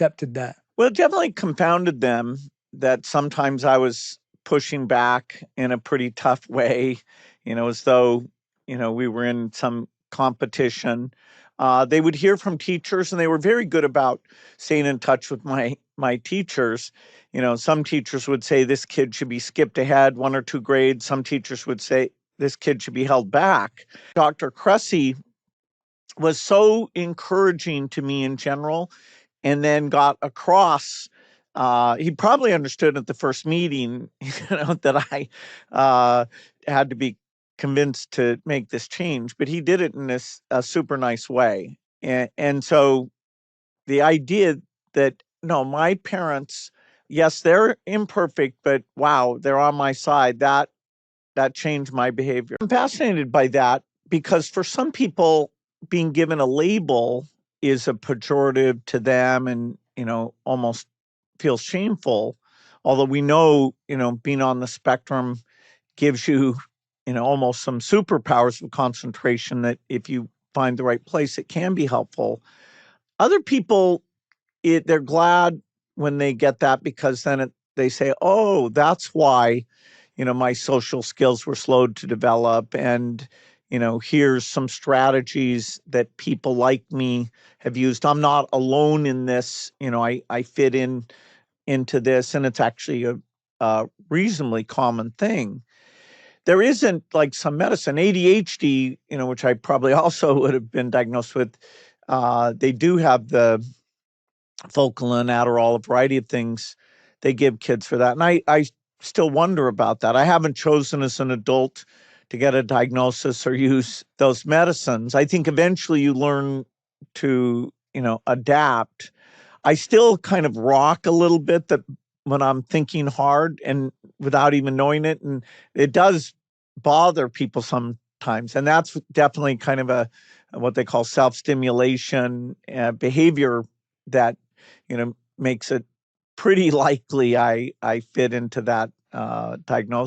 accepted that? Well, it definitely confounded them that sometimes I was pushing back in a pretty tough way, as though, we were in some competition. They would hear from teachers, and they were very good about staying in touch with my teachers. Some teachers would say this kid should be skipped ahead 1 or 2 grades. Some teachers would say this kid should be held back. Dr. Cressy was so encouraging to me in general, and then got across. He probably understood at the first meeting, that I had to be convinced to make this change, but he did it in a super nice way. And so the idea that, no, my parents, yes, they're imperfect, but wow, they're on my side. That changed my behavior. I'm fascinated by that because for some people, being given a label is a pejorative to them and, almost feels shameful. Although we know, being on the spectrum gives you, almost some superpowers of concentration that if you find the right place, it can be helpful. Other people, they're glad when they get that because then they say, oh, that's why my social skills were slowed to develop. And, here's some strategies that people like me have used. I'm not alone in this. I fit into this, and it's actually a reasonably common thing. There isn't like some medicine, ADHD, which I probably also would have been diagnosed with. They do have the Focalin, Adderall, a variety of things they give kids for that. And I still wonder about that. I haven't chosen as an adult to get a diagnosis or use those medicines. I think eventually you learn to, adapt. I still kind of rock a little bit that when I'm thinking hard and without even knowing it, and it does bother people sometimes. And that's definitely kind of what they call self-stimulation behavior that, makes it pretty likely I fit into that diagnosis.